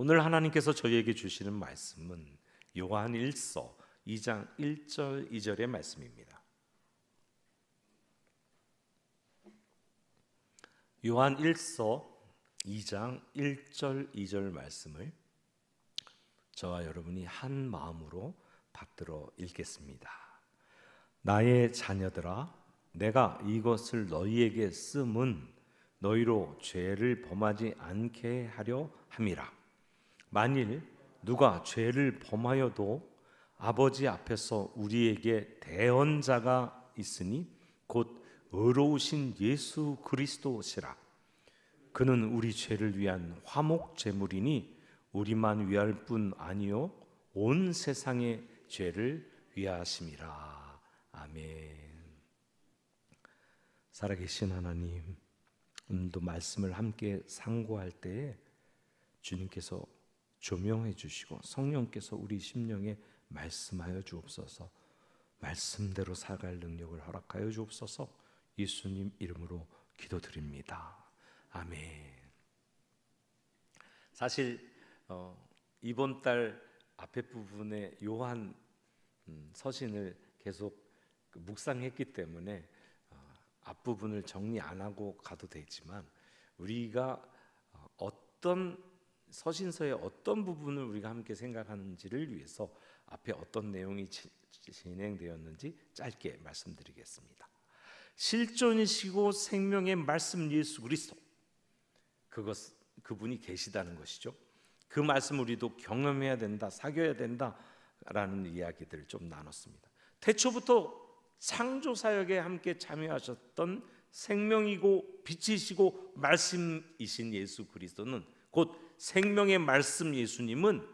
오늘 하나님께서 저희에게 주시는 말씀은 요한 1서 2장 1절 2절의 말씀입니다. 요한 1서 2장 1절 2절 말씀을 저와 여러분이 한 마음으로 받들어 읽겠습니다. 나의 자녀들아, 내가 이것을 너희에게 씀은 너희로 죄를 범하지 않게 하려 함이라. 만일 누가 죄를 범하여도 아버지 앞에서 우리에게 대언자가 있으니 곧 의로우신 예수 그리스도시라. 그는 우리 죄를 위한 화목 제물이니 우리만 위할 뿐 아니요 온 세상의 죄를 위하심이라. 아멘. 살아계신 하나님, 오늘도 말씀을 함께 상고할 때에 주님께서 조명해 주시고 성령께서 우리 심령에 말씀하여 주옵소서. 말씀대로 살아갈 능력을 허락하여 주옵소서. 예수님 이름으로 기도드립니다. 아멘. 사실 이번 달 앞에 부분에 요한 서신을 계속 묵상했기 때문에 앞부분을 정리 안 하고 가도 되지만, 우리가 어떤 서신서의 어떤 부분을 우리가 함께 생각하는지를 위해서 앞에 어떤 내용이 진행되었는지 짧게 말씀드리겠습니다. 실존이시고 생명의 말씀 예수 그리스도, 그분이 계시다는 것이죠. 그 말씀 우리도 경험해야 된다, 사귀어야 된다라는 이야기들을 좀 나눴습니다. 태초부터 창조 사역에 함께 참여하셨던 생명이고 빛이시고 말씀이신 예수 그리스도는, 곧 생명의 말씀 예수님은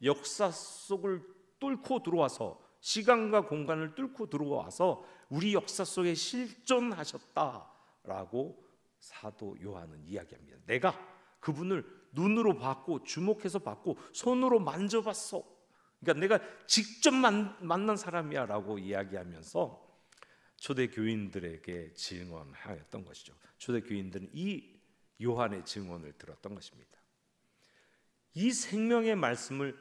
역사 속을 뚫고 들어와서, 시간과 공간을 뚫고 들어와서 우리 역사 속에 실존하셨다라고 사도 요한은 이야기합니다. 내가 그분을 눈으로 봤고 주목해서 봤고 손으로 만져봤어. 그러니까 내가 직접 만난 사람이야 라고 이야기하면서 초대교인들에게 증언하였던 것이죠. 초대교인들은 이 요한의 증언을 들었던 것입니다. 이 생명의 말씀을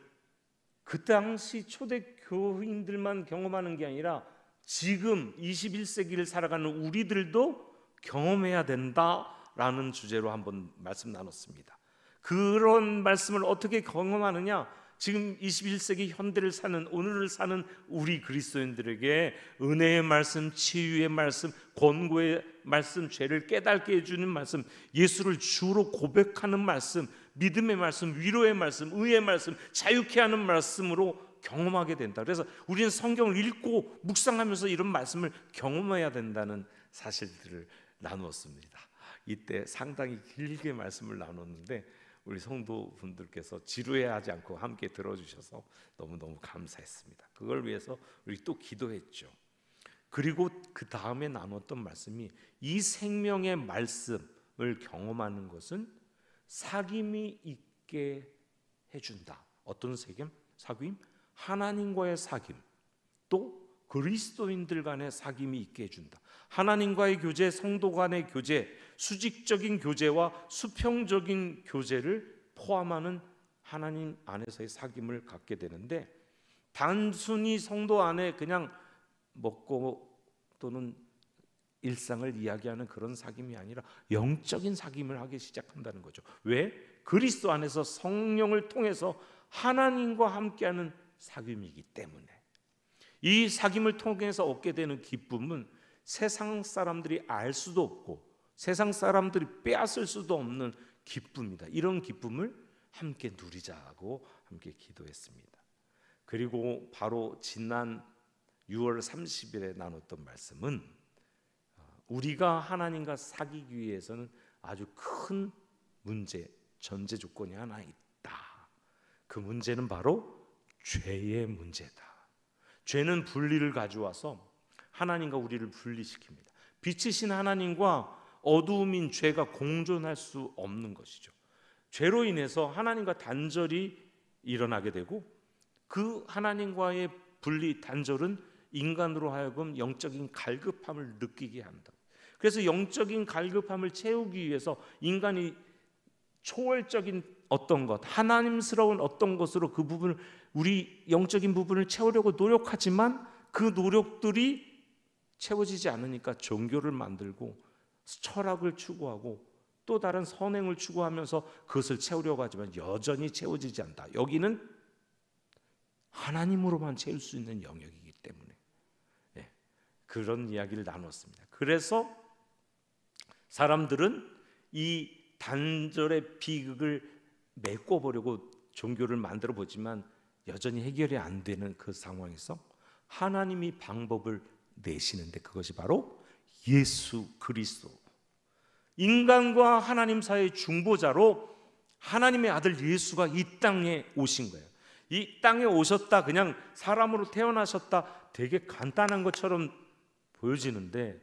그 당시 초대교인들만 경험하는 게 아니라 지금 21세기를 살아가는 우리들도 경험해야 된다라는 주제로 한번 말씀 나눴습니다. 그런 말씀을 어떻게 경험하느냐? 지금 21세기 현대를 사는, 오늘을 사는 우리 그리스도인들에게 은혜의 말씀, 치유의 말씀, 권고의 말씀, 죄를 깨닫게 해주는 말씀, 예수를 주로 고백하는 말씀, 믿음의 말씀, 위로의 말씀, 의의 말씀, 자유케 하는 말씀으로 경험하게 된다. 그래서 우리는 성경을 읽고 묵상하면서 이런 말씀을 경험해야 된다는 사실들을 나누었습니다. 이때 상당히 길게 말씀을 나눴는데 우리 성도분들께서 지루해하지 않고 함께 들어주셔서 너무너무 감사했습니다. 그걸 위해서 우리 또 기도했죠. 그리고 그 다음에 나눴던 말씀이, 이 생명의 말씀을 경험하는 것은 사귐이 있게 해준다. 어떤 사귐? 하나님과의 사귐, 또 그리스도인들 간의 사귐이 있게 해준다. 하나님과의 교제, 성도 간의 교제, 수직적인 교제와 수평적인 교제를 포함하는 하나님 안에서의 사귐을 갖게 되는데, 단순히 성도 안에 그냥 먹고 또는 일상을 이야기하는 그런 사귐이 아니라 영적인 사귐을 하기 시작한다는 거죠. 왜? 그리스도 안에서 성령을 통해서 하나님과 함께하는 사귐이기 때문에. 이 사귐을 통해서 얻게 되는 기쁨은 세상 사람들이 알 수도 없고 세상 사람들이 빼앗을 수도 없는 기쁨이다. 이런 기쁨을 함께 누리자고 함께 기도했습니다. 그리고 바로 지난 6월 30일에 나눴던 말씀은, 우리가 하나님과 사귀기 위해서는 아주 큰 문제, 전제 조건이 하나 있다. 그 문제는 바로 죄의 문제다. 죄는 분리를 가져와서 하나님과 우리를 분리시킵니다. 빛이신 하나님과 어두움인 죄가 공존할 수 없는 것이죠. 죄로 인해서 하나님과 단절이 일어나게 되고, 그 하나님과의 분리, 단절은 인간으로 하여금 영적인 갈급함을 느끼게 한다. 그래서 영적인 갈급함을 채우기 위해서 인간이 초월적인 어떤 것, 하나님스러운 어떤 것으로 그 부분을, 우리 영적인 부분을 채우려고 노력하지만 그 노력들이 채워지지 않으니까 종교를 만들고 철학을 추구하고 또 다른 선행을 추구하면서 그것을 채우려고 하지만 여전히 채워지지 않다. 여기는 하나님으로만 채울 수 있는 영역이기 때문에 그런 이야기를 나눴습니다. 그래서 사람들은 이 단절의 비극을 메꿔보려고 종교를 만들어 보지만 여전히 해결이 안 되는 그 상황에서 하나님이 방법을 내시는데 그것이 바로 예수 그리스도, 인간과 하나님 사이의 중보자로 하나님의 아들 예수가 이 땅에 오신 거예요. 이 땅에 오셨다, 그냥 사람으로 태어나셨다, 되게 간단한 것처럼 보여지는데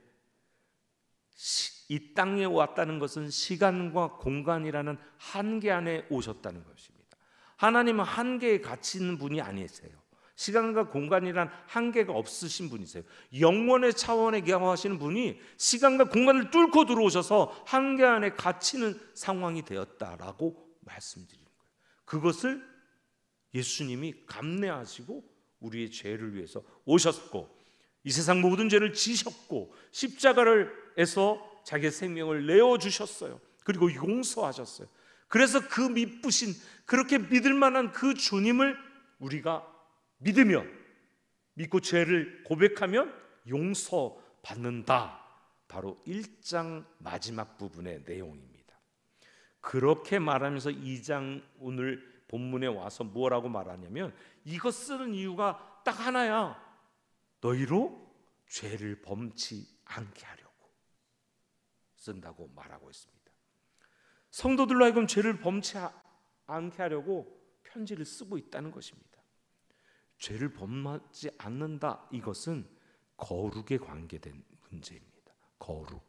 이 땅에 왔다는 것은 시간과 공간이라는 한계 안에 오셨다는 것입니다. 하나님은 한계에 갇히는 분이 아니세요. 시간과 공간이란 한계가 없으신 분이세요. 영원의 차원에 계하시는 분이 시간과 공간을 뚫고 들어오셔서 한계 안에 갇히는 상황이 되었다라고 말씀드리는 거예요. 그것을 예수님이 감내하시고 우리의 죄를 위해서 오셨고 이 세상 모든 죄를 지셨고 십자가에서 자기의 생명을 내어주셨어요. 그리고 용서하셨어요. 그래서 그 미쁘신, 그렇게 믿을 만한 그 주님을 우리가 믿으며 믿고 죄를 고백하면 용서받는다. 바로 1장 마지막 부분의 내용입니다. 그렇게 말하면서 2장 오늘 본문에 와서 뭐라고 말하냐면 이거 쓰는 이유가 딱 하나야. 너희로 죄를 범치 않게 하려고 쓴다고 말하고 있습니다. 성도들로 하여금 죄를 범치 않게 하려고 편지를 쓰고 있다는 것입니다. 죄를 범하지 않는다, 이것은 거룩에 관계된 문제입니다. 거룩.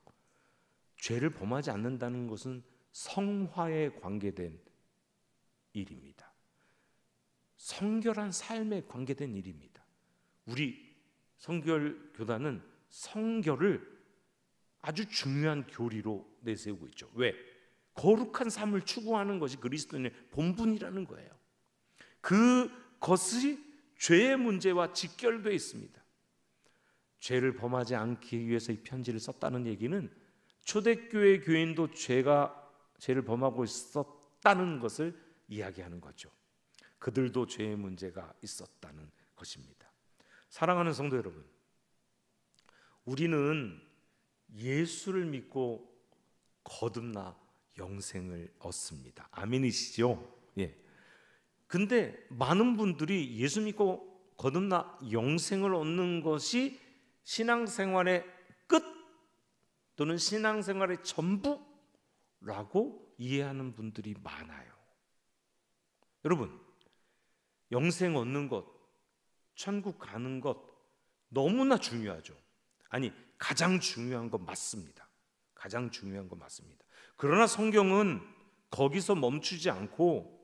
죄를 범하지 않는다는 것은 성화에 관계된 일입니다. 성결한 삶에 관계된 일입니다. 우리 성결교단은 성결을 아주 중요한 교리로 내세우고 있죠. 왜? 거룩한 삶을 추구하는 것이 그리스도인의 본분이라는 거예요. 그것이 죄의 문제와 직결되어 있습니다. 죄를 범하지 않기 위해서 이 편지를 썼다는 얘기는 초대교회 교인도 죄를 범하고 있었다는 것을 이야기하는 거죠. 그들도 죄의 문제가 있었다는 것입니다. 사랑하는 성도 여러분, 우리는 예수를 믿고 거듭나 영생을 얻습니다. 아멘이시죠? 예. 근데 많은 분들이 예수 믿고 거듭나 영생을 얻는 것이 신앙생활의 끝 또는 신앙생활의 전부라고 이해하는 분들이 많아요. 여러분, 영생 얻는 것, 천국 가는 것 너무나 중요하죠. 아니, 가장 중요한 건 맞습니다. 가장 중요한 건 맞습니다. 그러나 성경은 거기서 멈추지 않고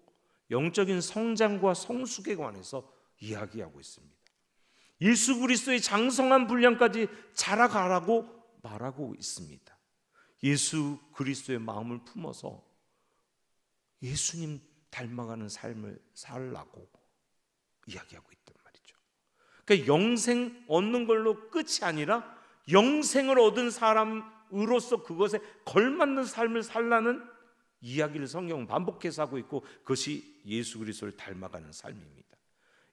영적인 성장과 성숙에 관해서 이야기하고 있습니다. 예수 그리스도의 장성한 분량까지 자라가라고 말하고 있습니다. 예수 그리스도의 마음을 품어서 예수님 닮아가는 삶을 살라고 이야기하고 있단 말이죠. 그러니까 영생 얻는 걸로 끝이 아니라 영생을 얻은 사람으로서 그것에 걸맞는 삶을 살라는 이야기를 성경은 반복해서 하고 있고 그것이 예수 그리스도를 닮아가는 삶입니다.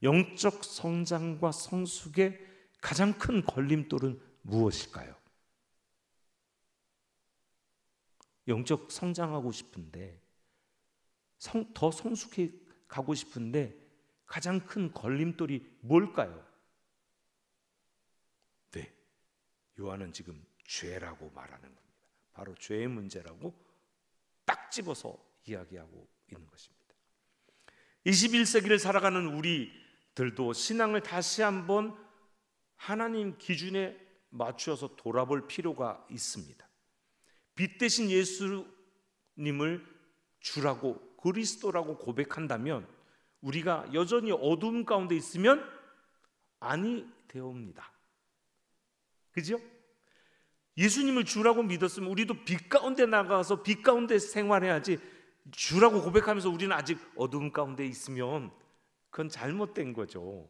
영적 성장과 성숙의 가장 큰 걸림돌은 무엇일까요? 영적 성장하고 싶은데 더 성숙해 가고 싶은데 가장 큰 걸림돌이 뭘까요? 네, 요한은 지금 죄라고 말하는 겁니다. 바로 죄의 문제라고 딱 집어서 이야기하고 있는 것입니다. 21세기를 살아가는 우리들도 신앙을 다시 한번 하나님 기준에 맞추어서 돌아볼 필요가 있습니다. 빛 대신 예수님을 주라고 그리스도라고 고백한다면 우리가 여전히 어두움 가운데 있으면 아니 되옵니다. 그죠? 예수님을 주라고 믿었으면 우리도 빛 가운데 나가서 빛 가운데 생활해야지 주라고 고백하면서 우리는 아직 어두움 가운데 있으면 그건 잘못된 거죠.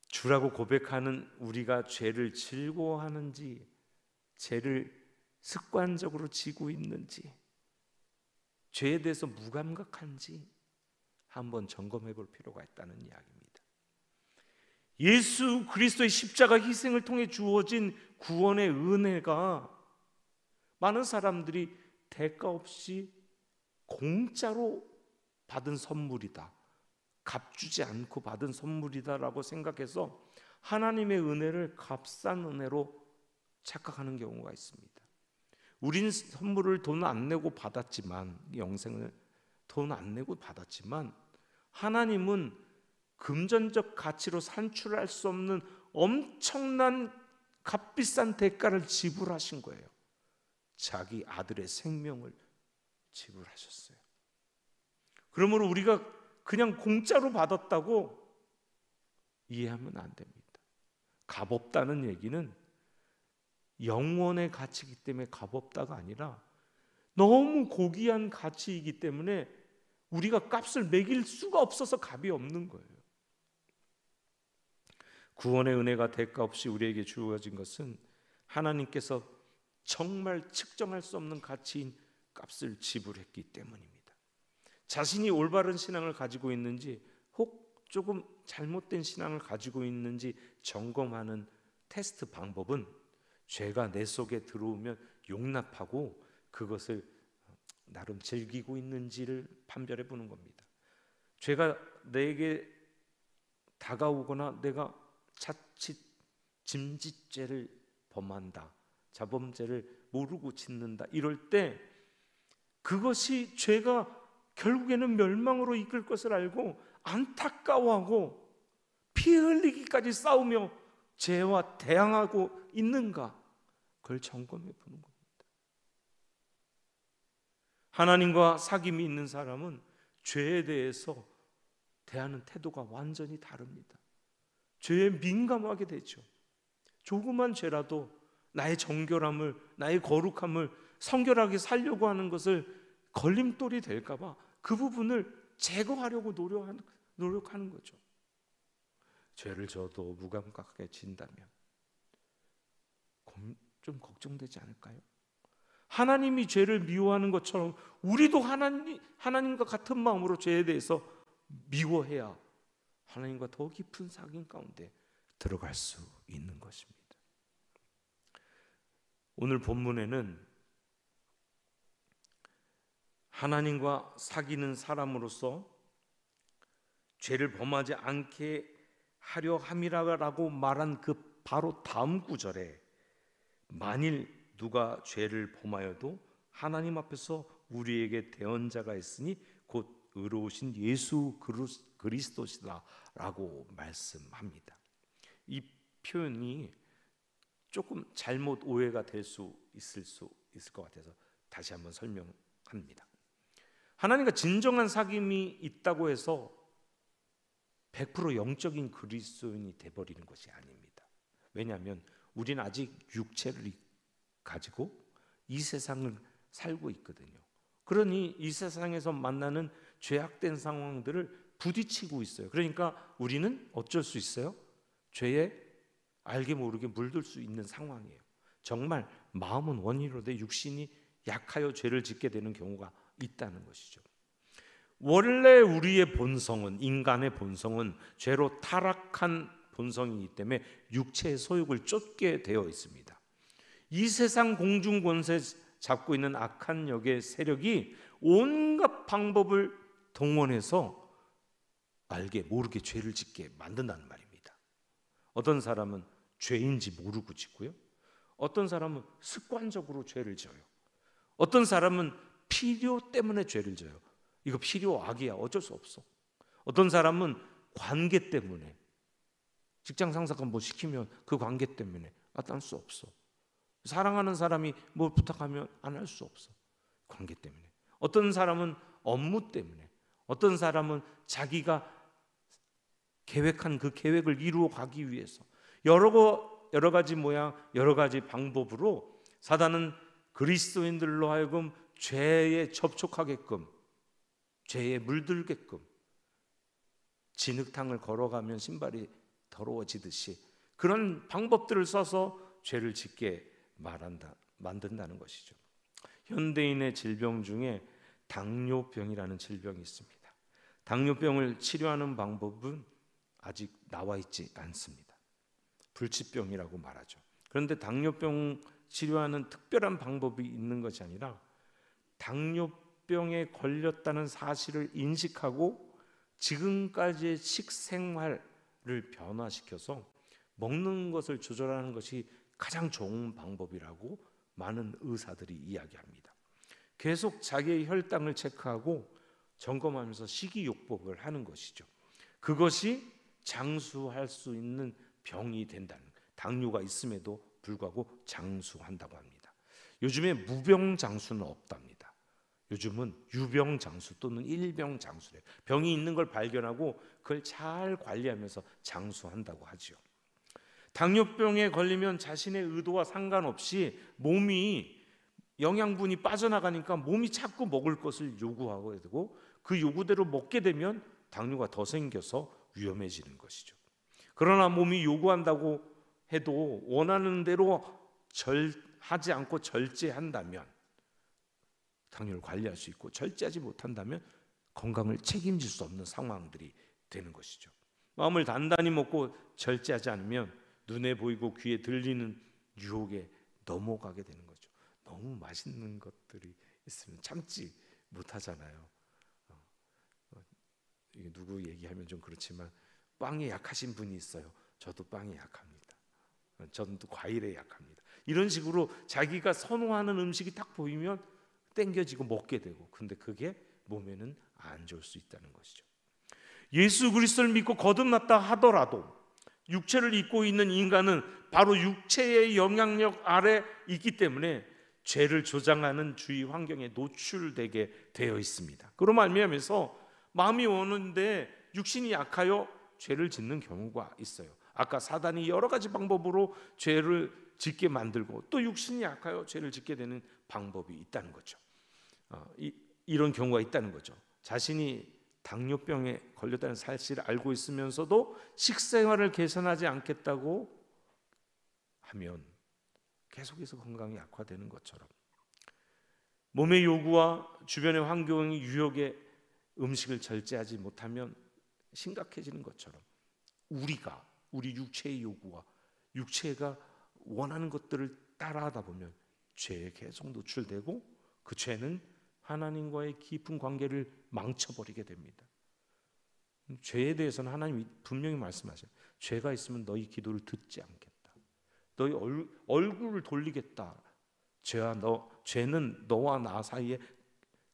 주라고 고백하는 우리가 죄를 즐거워하는지, 죄를 습관적으로 지고 있는지, 죄에 대해서 무감각한지 한번 점검해 볼 필요가 있다는 이야기입니다. 예수 그리스도의 십자가 희생을 통해 주어진 구원의 은혜가 많은 사람들이 대가 없이 공짜로 받은 선물이다, 값주지 않고 받은 선물이다라고 생각해서 하나님의 은혜를 값싼 은혜로 착각하는 경우가 있습니다. 우린 선물을 돈 안 내고 받았지만, 영생을 돈 안 내고 받았지만, 하나님은 금전적 가치로 산출할 수 없는 엄청난 값비싼 대가를 지불하신 거예요. 자기 아들의 생명을 지불하셨어요. 그러므로 우리가 그냥 공짜로 받았다고 이해하면 안 됩니다. 값없다는 얘기는 영원의 가치이기 때문에 값없다가 아니라 너무 고귀한 가치이기 때문에 우리가 값을 매길 수가 없어서 값이 없는 거예요. 구원의 은혜가 대가 없이 우리에게 주어진 것은 하나님께서 정말 측정할 수 없는 가치인 값을 지불했기 때문입니다. 자신이 올바른 신앙을 가지고 있는지, 혹 조금 잘못된 신앙을 가지고 있는지 점검하는 테스트 방법은 죄가 내 속에 들어오면 용납하고 그것을 나름 즐기고 있는지를 판별해 보는 겁니다. 죄가 내게 다가오거나 내가 자칫 짐짓죄를 범한다, 자범죄를 모르고 짓는다, 이럴 때 그것이 죄가 결국에는 멸망으로 이끌 것을 알고 안타까워하고 피 흘리기까지 싸우며 죄와 대항하고 있는가, 그걸 점검해 보는 겁니다. 하나님과 사귐이 있는 사람은 죄에 대해서 대하는 태도가 완전히 다릅니다. 죄에 민감하게 되죠. 조그만 죄라도 나의 정결함을, 나의 거룩함을 성결하게 살려고 하는 것을 걸림돌이 될까 봐 그 부분을 제거하려고 노력하는 거죠. 죄를 져도 무감각하게 진다면 좀 걱정되지 않을까요? 하나님이 죄를 미워하는 것처럼 우리도 하나님과 같은 마음으로 죄에 대해서 미워해야 하나님과 더 깊은 사귐 가운데 들어갈 수 있는 것입니다. 오늘 본문에는 하나님과 사귀는 사람으로서 죄를 범하지 않게 하려 함이라고 말한 그 바로 다음 구절에 만일 누가 죄를 범하여도 하나님 앞에서 우리에게 대언자가 있으니 곧 의로우신 예수 그리스도시다 라고 말씀합니다. 이 표현이 조금 잘못 오해가 될 수 있을 것 같아서 다시 한번 설명합니다. 하나님과 진정한 사귐이 있다고 해서 100% 영적인 그리스도인이 돼버리는 것이 아닙니다. 왜냐하면 우리는 아직 육체를 가지고 이 세상을 살고 있거든요. 그러니 이 세상에서 만나는 죄악된 상황들을 부딪히고 있어요. 그러니까 우리는 어쩔 수 있어요? 죄에 알게 모르게 물들 수 있는 상황이에요. 정말 마음은 원이로되 육신이 약하여 죄를 짓게 되는 경우가 있다는 것이죠. 원래 우리의 본성은, 인간의 본성은 죄로 타락한 본성이기 때문에 육체의 소욕을 쫓게 되어 있습니다. 이 세상 공중 권세 잡고 있는 악한 역의 세력이 온갖 방법을 동원해서 알게 모르게 죄를 짓게 만든다는 말입니다. 어떤 사람은 죄인지 모르고 짓고요, 어떤 사람은 습관적으로 죄를 져요. 어떤 사람은 필요 때문에 죄를 져요. 이거 필요 악이야, 어쩔 수 없어. 어떤 사람은 관계 때문에, 직장 상사가 뭐 시키면 그 관계 때문에 안 할 수 없어. 사랑하는 사람이 뭘 부탁하면 안 할 수 없어, 관계 때문에. 어떤 사람은 업무 때문에, 어떤 사람은 자기가 계획한 그 계획을 이루어 가기 위해서 여러 가지 모양, 여러 가지 방법으로 사단은 그리스도인들로 하여금 죄에 접촉하게끔, 죄에 물들게끔, 진흙탕을 걸어가면 신발이 더러워지듯이 그런 방법들을 써서 죄를 짓게 만든다는 것이죠. 현대인의 질병 중에 당뇨병이라는 질병이 있습니다. 당뇨병을 치료하는 방법은 아직 나와 있지 않습니다. 불치병이라고 말하죠. 그런데 당뇨병 치료하는 특별한 방법이 있는 것이 아니라 당뇨병에 걸렸다는 사실을 인식하고 지금까지의 식생활을 변화시켜서 먹는 것을 조절하는 것이 가장 좋은 방법이라고 많은 의사들이 이야기합니다. 계속 자기의 혈당을 체크하고 점검하면서 식이요법을 하는 것이죠. 그것이 장수할 수 있는 병이 된다는, 당뇨가 있음에도 불구하고 장수한다고 합니다. 요즘에 무병장수는 없답니다. 요즘은 유병장수 또는 일병장수래요. 병이 있는 걸 발견하고 그걸 잘 관리하면서 장수한다고 하죠. 당뇨병에 걸리면 자신의 의도와 상관없이 몸이 영양분이 빠져나가니까 몸이 자꾸 먹을 것을 요구하게 되고 그 요구대로 먹게 되면 당뇨가 더 생겨서 위험해지는 것이죠. 그러나 몸이 요구한다고 해도 원하는 대로 하지 않고 절제한다면 당뇨를 관리할 수 있고, 절제하지 못한다면 건강을 책임질 수 없는 상황들이 되는 것이죠. 마음을 단단히 먹고 절제하지 않으면 눈에 보이고 귀에 들리는 유혹에 넘어가게 되는 거죠. 너무 맛있는 것들이 있으면 참지 못하잖아요. 이게 누구 얘기하면 좀 그렇지만 빵에 약하신 분이 있어요. 저도 빵에 약합니다. 저는 또 과일에 약합니다. 이런 식으로 자기가 선호하는 음식이 딱 보이면 땡겨지고 먹게 되고, 근데 그게 몸에는 안 좋을 수 있다는 것이죠. 예수 그리스도를 믿고 거듭났다 하더라도 육체를 입고 있는 인간은 바로 육체의 영향력 아래 있기 때문에 죄를 조장하는 주위 환경에 노출되게 되어 있습니다. 그로 말미암아서 마음이 오는데 육신이 약하여 죄를 짓는 경우가 있어요. 아까 사단이 여러 가지 방법으로 죄를 짓게 만들고 또 육신이 약하여 죄를 짓게 되는 방법이 있다는 거죠. 이런 경우가 있다는 거죠. 자신이 당뇨병에 걸렸다는 사실을 알고 있으면서도 식생활을 개선하지 않겠다고 하면 계속해서 건강이 악화되는 것처럼, 몸의 요구와 주변의 환경의 유혹에 음식을 절제하지 못하면 심각해지는 것처럼 우리 육체의 요구와 육체가 원하는 것들을 따라하다 보면 죄에 계속 노출되고 그 죄는 하나님과의 깊은 관계를 망쳐버리게 됩니다. 죄에 대해서는 하나님이 분명히 말씀하셔요. 죄가 있으면 너희 기도를 듣지 않겠다. 너희 얼굴을 돌리겠다. 죄는 너와 나 사이에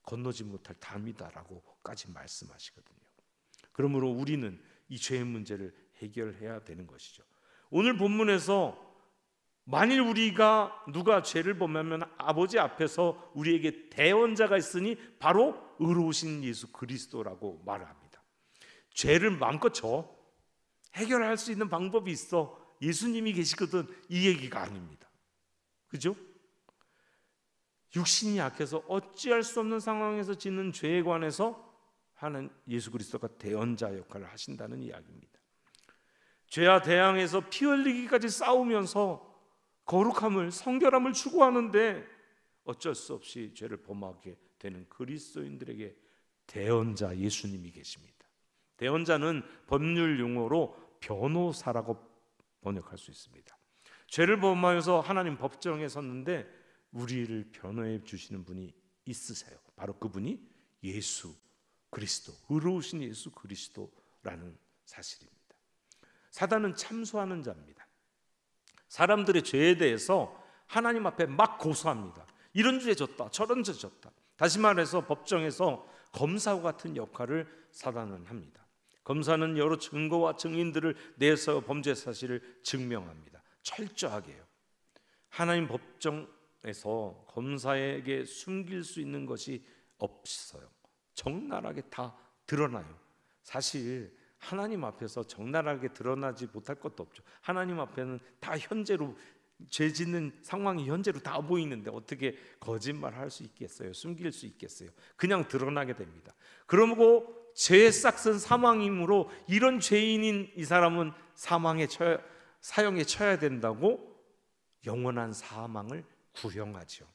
건너지 못할 담이다라고까지 말씀하시거든요. 그러므로 우리는 이 죄의 문제를 해결해야 되는 것이죠. 오늘 본문에서 만일 우리가 누가 죄를 범하면 아버지 앞에서 우리에게 대언자가 있으니 바로 의로우신 예수 그리스도라고 말합니다. 죄를 마음껏 져 해결할 수 있는 방법이 있어, 예수님이 계시거든, 이 얘기가 아닙니다. 그죠? 육신이 약해서 어찌할 수 없는 상황에서 짓는 죄에 관해서 하는 예수 그리스도가 대언자 역할을 하신다는 이야기입니다. 죄와 대항해서 피 흘리기까지 싸우면서 거룩함을, 성결함을 추구하는데 어쩔 수 없이 죄를 범하게 되는 그리스도인들에게 대언자 예수님이 계십니다. 대언자는 법률 용어로 변호사라고 번역할 수 있습니다. 죄를 범하여서 하나님 법정에 섰는데 우리를 변호해 주시는 분이 있으세요. 바로 그분이 예수 그리스도, 의로우신 예수 그리스도라는 사실입니다. 사단은 참소하는 자입니다. 사람들의 죄에 대해서 하나님 앞에 막 고소합니다. 이런 죄 졌다, 저런 죄 졌다. 다시 말해서 법정에서 검사와 같은 역할을 사단은 합니다. 검사는 여러 증거와 증인들을 내서 범죄 사실을 증명합니다. 철저하게요. 하나님 법정에서 검사에게 숨길 수 있는 것이 없어요. 적나라하게 다 드러나요. 사실 하나님 앞에서 적나라하게 드러나지 못할 것도 없죠. 하나님 앞에는 다 현재로 죄 짓는 상황이 현재로 다 보이는데 어떻게 거짓말할 수 있겠어요? 숨길 수 있겠어요? 그냥 드러나게 됩니다. 그러고 죄의 싹은 사망이므로 이런 죄인인 이 사람은 사형에 쳐야 된다고 영원한 사망을 구형하죠.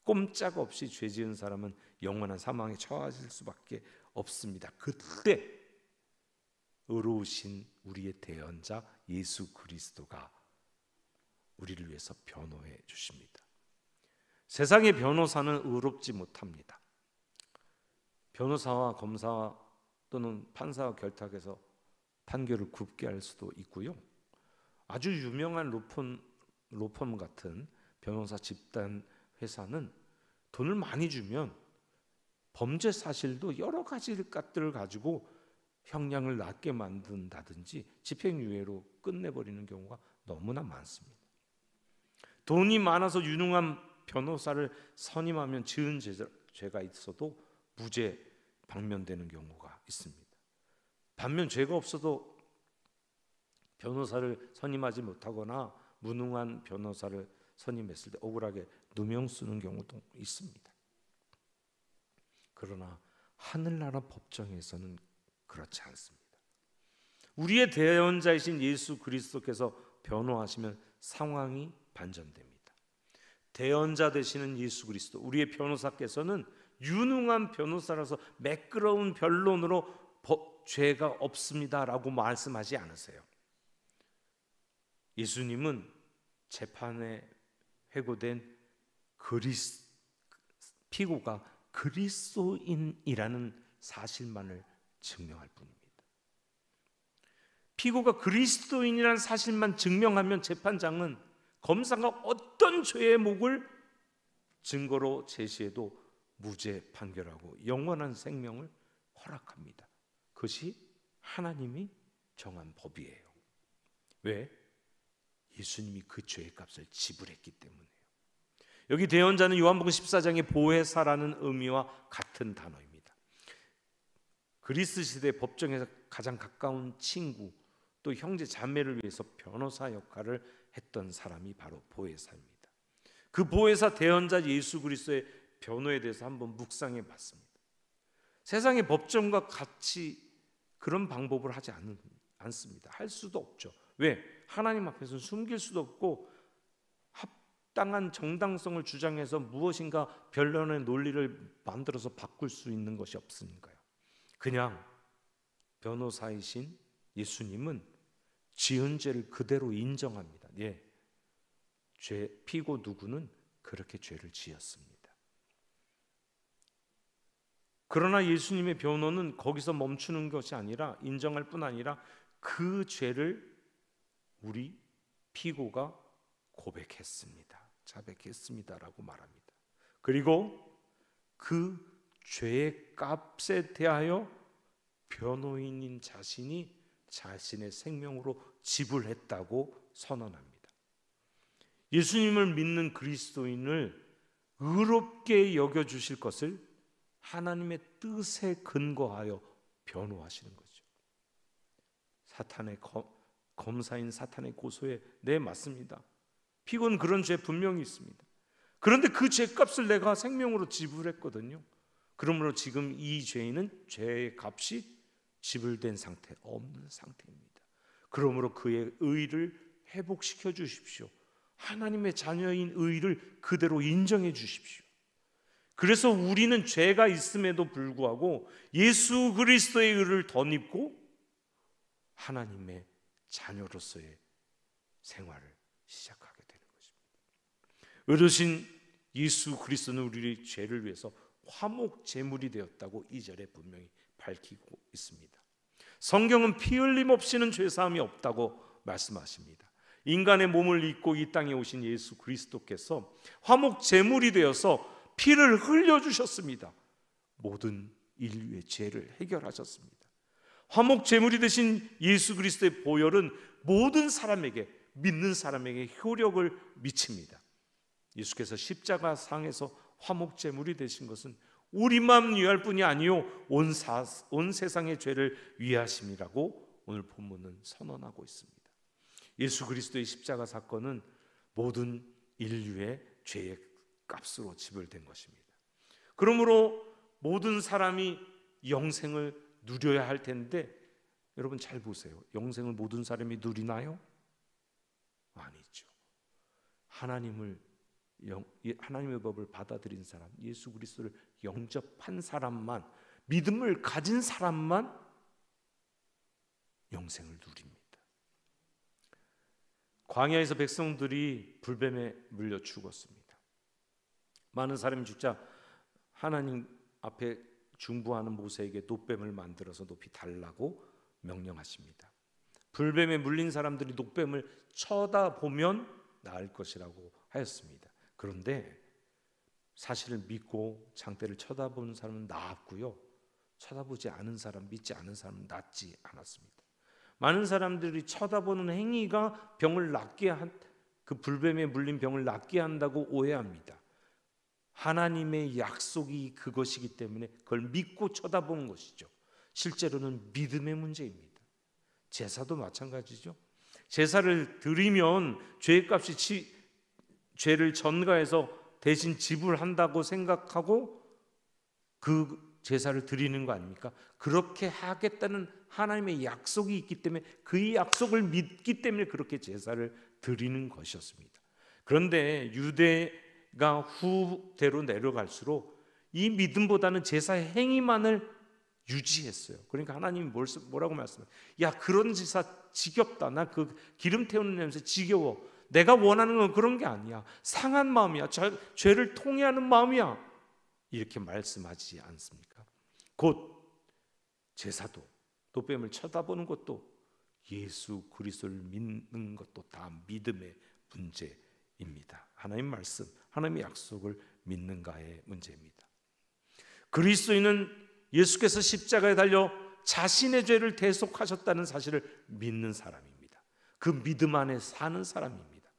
꼼짝없이 죄 지은 사람은 영원한 사망에 처하실 수밖에 없습니다. 그때 의로우신 우리의 대언자 예수 그리스도가 우리를 위해서 변호해 주십니다. 세상의 변호사는 의롭지 못합니다. 변호사와 검사 또는 판사와 결탁해서 판결을 굽게 할 수도 있고요. 아주 유명한 로펌 같은 변호사 집단 회사는 돈을 많이 주면 범죄 사실도 여러 가지 것들을 가지고 형량을 낮게 만든다든지 집행유예로 끝내버리는 경우가 너무나 많습니다. 돈이 많아서 유능한 변호사를 선임하면 지은 죄가 있어도 무죄 방면되는 경우가 있습니다. 반면 죄가 없어도 변호사를 선임하지 못하거나 무능한 변호사를 선임했을 때 억울하게 누명 쓰는 경우도 있습니다. 그러나 하늘나라 법정에서는 그렇지 않습니다. 우리의 대언자이신 예수 그리스도께서 변호하시면 상황이 반전됩니다. 대언자 되시는 예수 그리스도, 우리의 변호사께서는 유능한 변호사라서 매끄러운 변론으로 죄가 없습니다라고 말씀하지 않으세요. 예수님은 재판에 회고된 피고가 그리스도인이라는 사실만을 증명할 뿐입니다. 피고가 그리스도인이라는 사실만 증명하면 재판장은 검사가 어떤 죄목을 증거로 제시해도 무죄 판결하고 영원한 생명을 허락합니다. 그것이 하나님이 정한 법이에요. 왜? 예수님이 그 죄의 값을 지불했기 때문이에요. 여기 대언자는 요한복음 14장의 보혜사라는 의미와 같은 단어입니다. 그리스 시대 법정에서 가장 가까운 친구 또 형제 자매를 위해서 변호사 역할을 했던 사람이 바로 보혜사입니다. 그 보혜사 대언자 예수 그리스도의 변호에 대해서 한번 묵상해 봤습니다. 세상의 법정과 같이 그런 방법을 하지 않습니다. 할 수도 없죠. 왜? 하나님 앞에서 숨길 수도 없고 합당한 정당성을 주장해서 무엇인가 변론의 논리를 만들어서 바꿀 수 있는 것이 없으니까요. 그냥 변호사이신 예수님은 지은 죄를 그대로 인정합니다. 예, 피고 누구는 그렇게 죄를 지었습니다. 그러나 예수님의 변호는 거기서 멈추는 것이 아니라 인정할 뿐 아니라 그 죄를 우리 피고가 고백했습니다. 자백했습니다라고 말합니다. 그리고 그 죄의 값에 대하여 변호인인 자신이 자신의 생명으로 지불했다고 선언합니다. 예수님을 믿는 그리스도인을 의롭게 여겨주실 것을 하나님의 뜻에 근거하여 변호하시는 거죠. 사탄의 검사인 사탄의 고소에 네 맞습니다. 피고는 그런 죄 분명히 있습니다. 그런데 그 죄값을 내가 생명으로 지불했거든요. 그러므로 지금 이 죄인은 죄의 값이 지불된 상태, 없는 상태입니다. 그러므로 그의 의를 회복시켜 주십시오. 하나님의 자녀인 의를 그대로 인정해 주십시오. 그래서 우리는 죄가 있음에도 불구하고 예수 그리스도의 의를 덧입고 하나님의 자녀로서의 생활을 시작하게 되는 것입니다. 의로우신 예수 그리스도는 우리의 죄를 위해서 화목 제물이 되었다고 2절에 분명히 밝히고 있습니다. 성경은 피 흘림 없이는 죄사함이 없다고 말씀하십니다. 인간의 몸을 입고 이 땅에 오신 예수 그리스도께서 화목 제물이 되어서 피를 흘려주셨습니다. 모든 인류의 죄를 해결하셨습니다. 화목 제물이 되신 예수 그리스도의 보혈은 모든 사람에게, 믿는 사람에게 효력을 미칩니다. 예수께서 십자가 상에서 화목 제물이 되신 것은 우리만 위할 뿐이 아니요 온 세상의 죄를 위하심이라고 오늘 본문은 선언하고 있습니다. 예수 그리스도의 십자가 사건은 모든 인류의 죄의 값으로 지불된 것입니다. 그러므로 모든 사람이 영생을 누려야 할 텐데, 여러분 잘 보세요. 영생을 모든 사람이 누리나요? 아니죠. 하나님의 법을 받아들인 사람, 예수 그리스도를 영접한 사람만, 믿음을 가진 사람만 영생을 누립니다. 광야에서 백성들이 불뱀에 물려 죽었습니다. 많은 사람이 죽자 하나님 앞에 중보하는 모세에게 놋뱀을 만들어서 높이 달라고 명령하십니다. 불뱀에 물린 사람들이 놋뱀을 쳐다보면 나을 것이라고 하였습니다. 그런데 사실을 믿고 장대를 쳐다보는 사람은 나았고요, 쳐다보지 않은 사람, 믿지 않은 사람은 낫지 않았습니다. 많은 사람들이 쳐다보는 행위가 병을 낫게 그 불뱀에 물린 병을 낫게 한다고 오해합니다. 하나님의 약속이 그것이기 때문에 그걸 믿고 쳐다보는 것이죠. 실제로는 믿음의 문제입니다. 제사도 마찬가지죠. 제사를 드리면 죄값이 죄를 전가해서 대신 지불한다고 생각하고 그 제사를 드리는 거 아닙니까? 그렇게 하겠다는 하나님의 약속이 있기 때문에, 그 약속을 믿기 때문에 그렇게 제사를 드리는 것이었습니다. 그런데 유대가 후대로 내려갈수록 이 믿음보다는 제사 행위만을 유지했어요. 그러니까 하나님이 뭐라고 말씀해요? 야, 그런 제사 지겹다. 나 그 기름 태우는 냄새 지겨워. 내가 원하는 건 그런 게 아니야. 상한 마음이야. 죄를 통회하는 마음이야. 이렇게 말씀하지 않습니까? 곧 제사도, 놋뱀을 쳐다보는 것도, 예수 그리스도를 믿는 것도 다 믿음의 문제입니다. 하나님 말씀, 하나님의 약속을 믿는가의 문제입니다. 그리스도인은 예수께서 십자가에 달려 자신의 죄를 대속하셨다는 사실을 믿는 사람입니다. 그 믿음 안에 사는 사람입니다.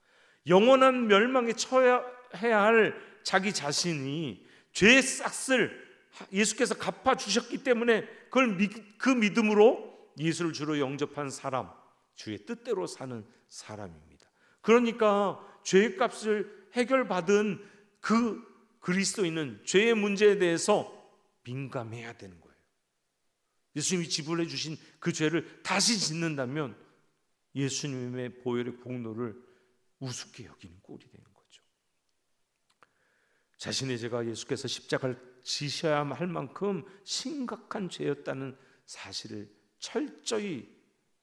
영원한 멸망에 처해야 할 자기 자신이 죄의 싹을 예수께서 갚아주셨기 때문에 그 믿음으로 예수를 주로 영접한 사람, 주의 뜻대로 사는 사람입니다. 그러니까 죄의 값을 해결받은 그 그리스도인은 죄의 문제에 대해서 민감해야 되는 거예요. 예수님이 지불해 주신 그 죄를 다시 짓는다면 예수님의 보혈의 공로를 우습게 여기는 꼴이 되는 거죠. 자신의 죄가 예수께서 십자가를 지셔야 할 만큼 심각한 죄였다는 사실을 철저히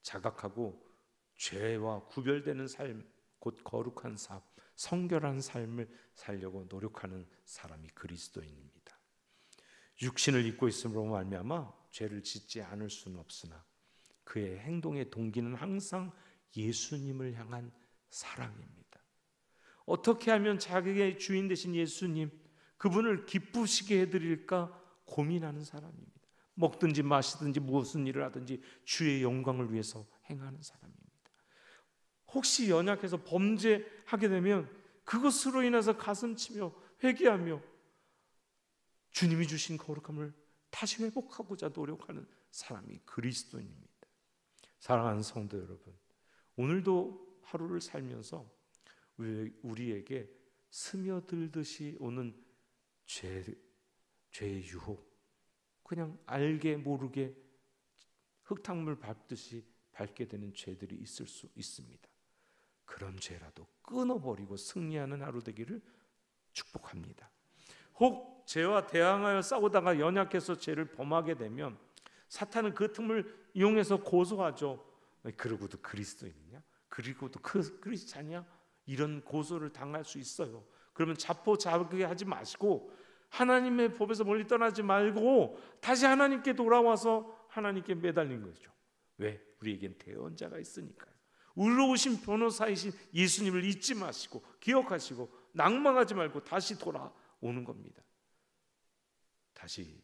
자각하고 죄와 구별되는 삶, 곧 거룩한 삶, 성결한 삶을 살려고 노력하는 사람이 그리스도인입니다. 육신을 입고 있음으로 말미암아 죄를 짓지 않을 수는 없으나 그의 행동의 동기는 항상 예수님을 향한 사랑입니다. 어떻게 하면 자기의 주인 되신 예수님, 그분을 기쁘시게 해드릴까 고민하는 사람입니다. 먹든지 마시든지 무슨 일을 하든지 주의 영광을 위해서 행하는 사람입니다. 혹시 연약해서 범죄하게 되면 그것으로 인해서 가슴치며 회개하며 주님이 주신 거룩함을 다시 회복하고자 노력하는 사람이 그리스도인입니다. 사랑하는 성도 여러분, 오늘도 하루를 살면서 우리에게 스며들듯이 오는 죄의 유혹, 그냥 알게 모르게 흙탕물 밟듯이 밟게 되는 죄들이 있을 수 있습니다. 그런 죄라도 끊어버리고 승리하는 하루 되기를 축복합니다. 혹 죄와 대항하여 싸우다가 연약해서 죄를 범하게 되면 사탄은 그 틈을 이용해서 고소하죠. 그러고도 그리스도인이냐? 그리고도 크리스찬이야? 이런 고소를 당할 수 있어요. 그러면 자포자기하게 하지 마시고 하나님의 법에서 멀리 떠나지 말고 다시 하나님께 돌아와서 하나님께 매달린 거죠. 왜? 우리에겐 대언자가 있으니까요. 의로우신 변호사이신 예수님을 잊지 마시고 기억하시고 낭망하지 말고 다시 돌아오는 겁니다. 다시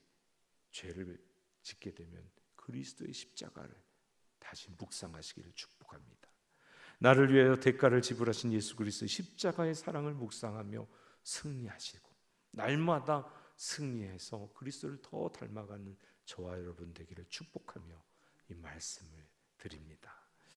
죄를 짓게 되면 그리스도의 십자가를 다시 묵상하시기를 축복합니다. 나를 위하여 대가를 지불하신 예수 그리스도의 십자가의 사랑을 묵상하며 승리하시고 날마다 승리해서 그리스도를 더 닮아가는 저와 여러분 되기를 축복하며 이 말씀을 드립니다.